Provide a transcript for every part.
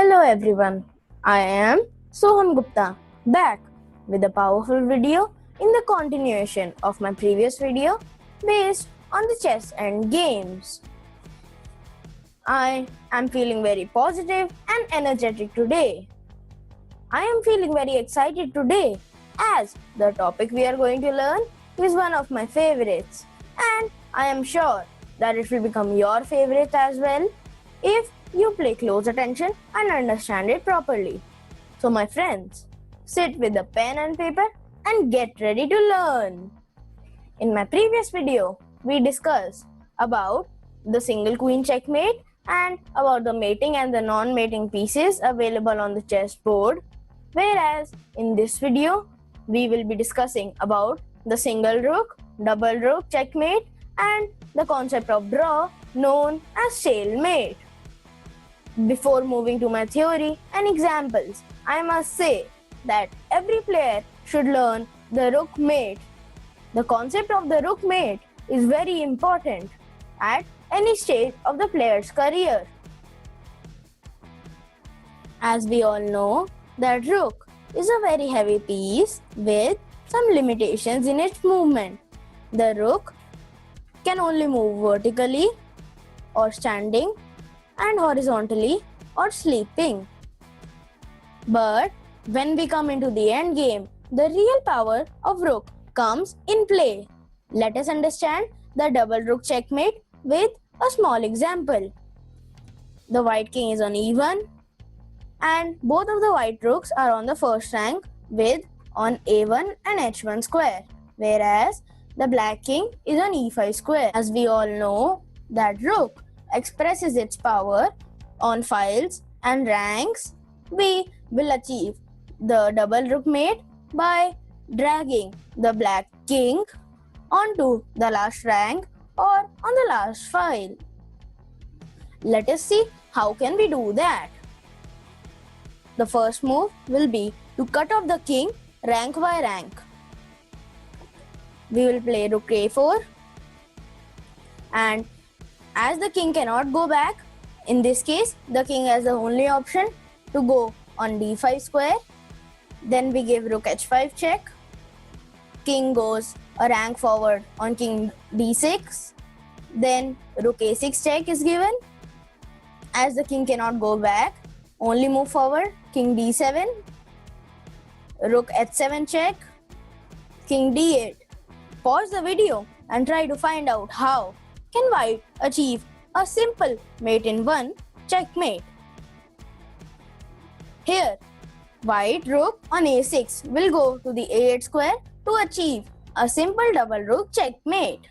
Hello everyone, I am Soham Gupta back with a powerful video in the continuation of my previous video based on the chess and games. I am feeling very positive and energetic today. I am feeling very excited today as the topic we are going to learn is one of my favorites, and I am sure that it will become your favorite as well if you pay close attention and understand it properly. So my friends, sit with a pen and paper and get ready to learn. In my previous video, we discussed about the single queen checkmate and about the mating and the non-mating pieces available on the chessboard. Whereas in this video, we will be discussing about the single rook, double rook checkmate and the concept of draw known as stalemate. Before moving to my theory and examples, I must say that every player should learn the rook mate. The concept of the rook mate is very important at any stage of the player's career. As we all know, that rook is a very heavy piece with some limitations in its movement. The rook can only move vertically or standing and horizontally or sleeping. But when we come into the end game, the real power of rook comes in play. Let us understand the double rook checkmate with a small example. The white king is on e1 and both of the white rooks are on the first rank with on a1 and h1 square, whereas the black king is on e5 square. As we all know, that rook expresses its power on files and ranks. We will achieve the double rook mate by dragging the black king onto the last rank or on the last file. Let us see how can we do that. The first move will be to cut off the king rank by rank. We will play rook a4 and as the king cannot go back, in this case the king has the only option to go on d5 square. Then we give rook h5 check. King goes a rank forward on king d6. Then rook a6 check is given. As the king cannot go back, only move forward, king d7. Rook h7 check. King d8. Pause the video and try to find out how can white achieve a simple mate in one checkmate. Here, white rook on a6 will go to the a8 square to achieve a simple double rook checkmate.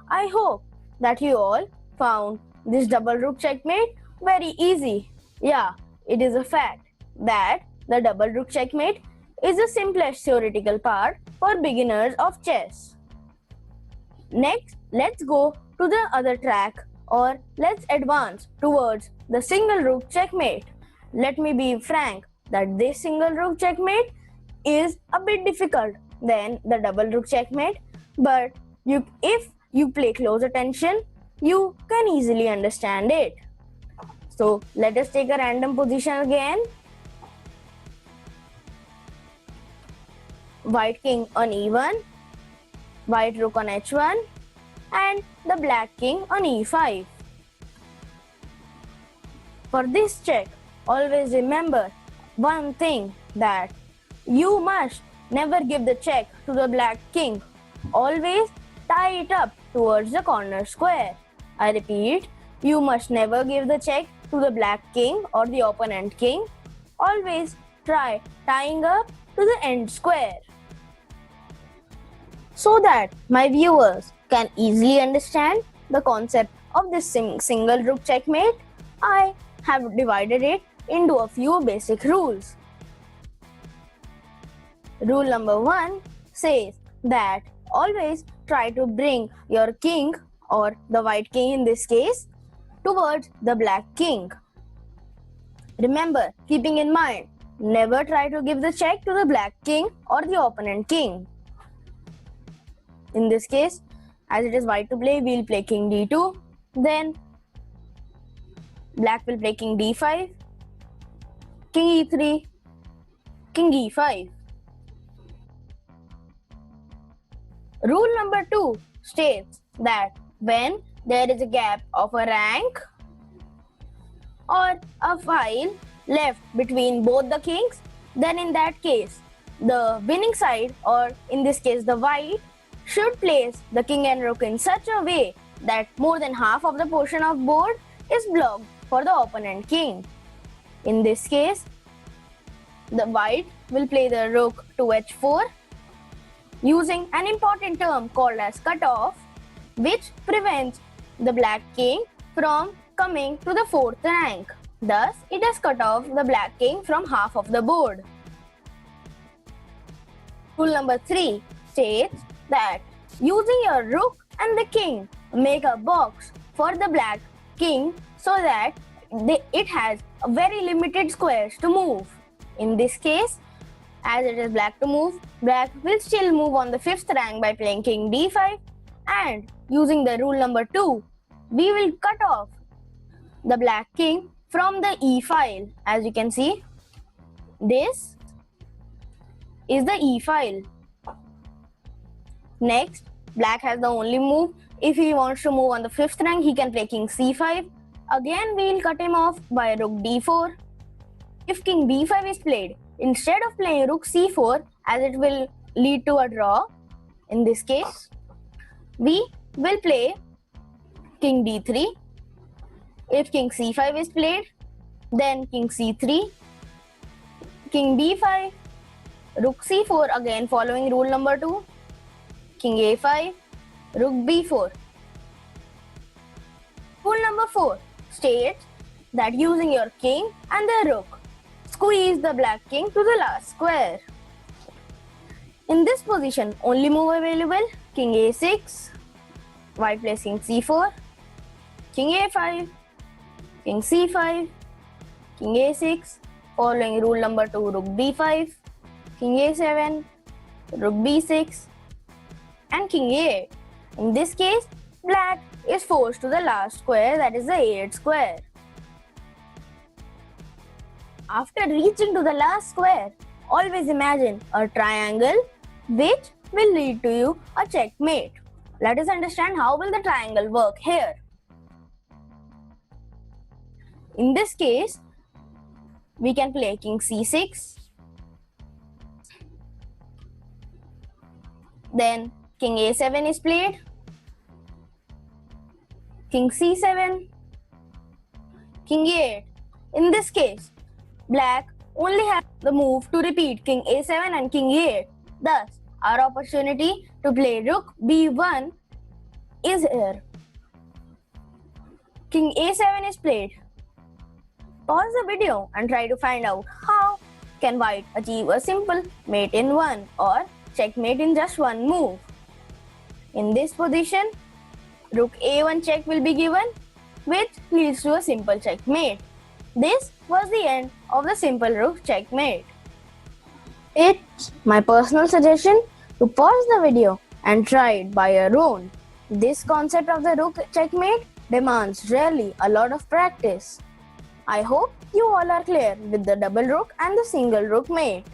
I hope that you all found this double rook checkmate very easy. Yeah, it is a fact that the double rook checkmate is the simplest theoretical part for beginners of chess. Next, let's go to the other track, or let's advance towards the single rook checkmate. Let me be frank that this single rook checkmate is a bit difficult than the double rook checkmate, but if you pay close attention, you can easily understand it. So let us take a random position again. White king on e1, white rook on h1 and the black king on e5. For this check, always remember one thing, that you must never give the check to the black king. Always tie it up towards the corner square. I repeat, you must never give the check to the black king or the opponent king. Always try tying up to the end square. So that my viewers can easily understand the concept of this single rook checkmate, I have divided it into a few basic rules. Rule number 1 says that always try to bring your king, or the white king in this case, towards the black king. Remember, keeping in mind, never try to give the check to the black king or the opponent king. In this case, as it is white to play, we will play king d2. Then black will play king d5. king e3, king e5. Rule number 2 states that when there is a gap of a rank or a file left between both the kings, then in that case, the winning side, or in this case the white, should place the king and rook in such a way that more than half of the portion of board is blocked for the opponent king. In this case, the white will play the rook to h4 using an important term called as cutoff, which prevents the black king from coming to the fourth rank. Thus, it has cut off the black king from half of the board. Rule number 3 states that using your rook and the king, make a box for the black king so that it has very limited squares to move. In this case, as it is black to move, black will still move on the 5th rank by playing king d5, and using the rule number 2, we will cut off the black king from the e file. As you can see, this is the e file. Next, black has the only move. If he wants to move on the 5th rank, he can play king c5. Again, we will cut him off by rook d4. If king b5 is played, instead of playing rook c4, as it will lead to a draw, in this case, we will play king d3. If king c5 is played, then king c3, king b5, rook c4, again following rule number 2, king a5, rook b4. Rule number 4 states that using your king and the rook, squeeze the black king to the last square. In this position, only move available, king a6, white plays king c4, king a5, king c5, king a6, following rule number 2, rook b5, king a7, rook b6, and king a8. In this case, black is forced to the last square, that is the a8 square. After reaching to the last square, always imagine a triangle which will lead to you a checkmate. Let us understand how will the triangle work here. In this case, we can play king c6, then king a7 is played, king c7, king a8. In this case, black only has the move to repeat king a7 and king a8. Thus, our opportunity to play rook b1 is here. King a7 is played. Pause the video and try to find out how can white achieve a simple mate in one or checkmate in just one move. In this position, rook a1 check will be given, which leads to a simple checkmate. This was the end of the simple rook checkmate. It's my personal suggestion to pause the video and try it by your own. This concept of the rook checkmate demands really a lot of practice. I hope you all are clear with the double rook and the single rook mate.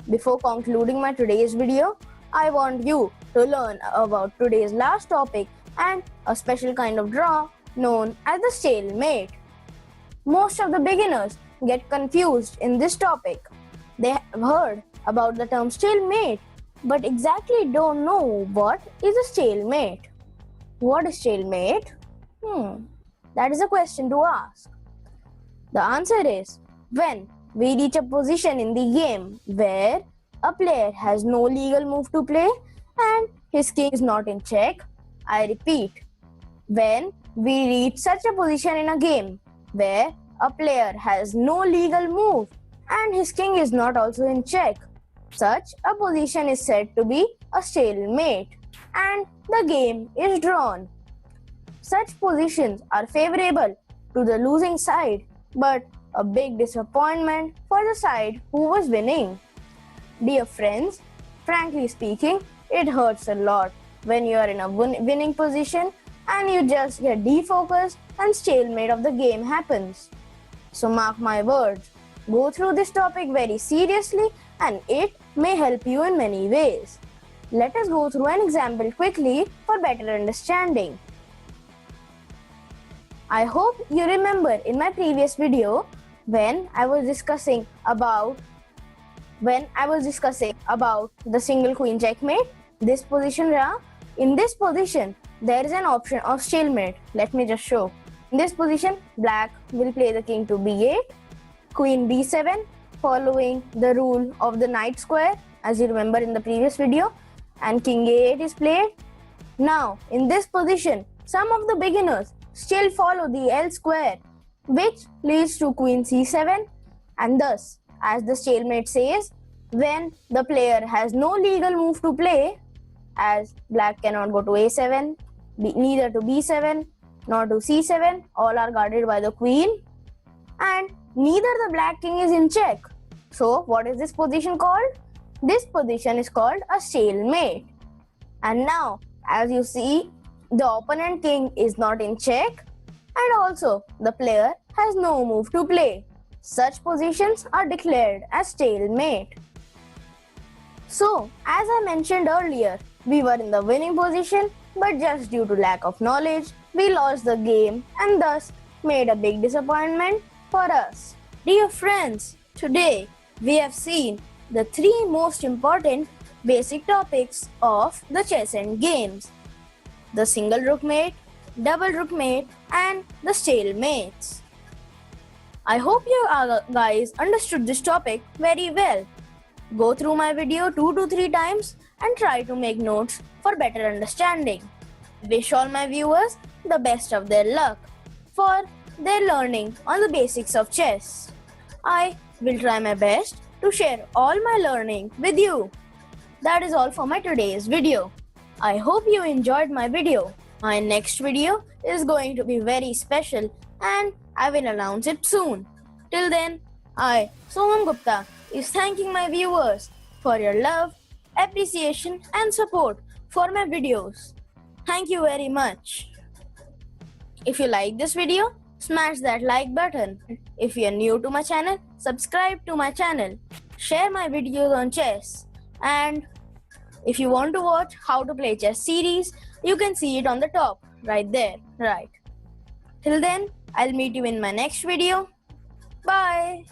Before concluding my today's video, I want you to learn about today's last topic and a special kind of draw known as the stalemate. Most of the beginners get confused in this topic. They have heard about the term stalemate, but exactly don't know what is a stalemate. What is stalemate? That is a question to ask. The answer is when we reach a position in the game where a player has no legal move to play and his king is not in check. I repeat, when we reach such a position in a game where a player has no legal move and his king is not also in check, such a position is said to be a stalemate and the game is drawn. Such positions are favorable to the losing side, but a big disappointment for the side who was winning. Dear friends, frankly speaking, it hurts a lot when you are in a winning position and you just get defocused and stalemate of the game happens. So mark my words, go through this topic very seriously and it may help you in many ways. Let us go through an example quickly for better understanding. I hope you remember in my previous video when I was discussing about the single queen checkmate. This position, in this position there is an option of stalemate. Let me just show. In this position, black will play the king to b8, queen b7, following the rule of the knight square as you remember in the previous video, and king a8 is played. Now in this position, some of the beginners still follow the L square, which leads to queen c7, and thus, as the stalemate says, when the player has no legal move to play, as black cannot go to a7, neither to b7 nor to c7, all are guarded by the queen, and neither the black king is in check. So what is this position called? This position is called a stalemate. And now, as you see, the opponent king is not in check, and also the player has no move to play. Such positions are declared as stalemate. So, as I mentioned earlier, we were in the winning position, but just due to lack of knowledge, we lost the game and thus made a big disappointment for us. Dear friends, today we have seen the three most important basic topics of the chess and games: the single rook mate, double rook mate, and the stalemates. I hope you guys understood this topic very well. Go through my video 2 to 3 times and try to make notes for better understanding. Wish all my viewers the best of their luck for their learning on the basics of chess. I will try my best to share all my learning with you. That is all for my today's video. I hope you enjoyed my video. My next video is going to be very special and I will announce it soon. Till then, I, Soham Gupta, is thanking my viewers for your love, appreciation and support for my videos. Thank you very much. If you like this video, smash that like button. If you are new to my channel, subscribe to my channel. Share my videos on chess. And if you want to watch how to play chess series, you can see it on the top, right there, right. Till then, I'll meet you in my next video. Bye.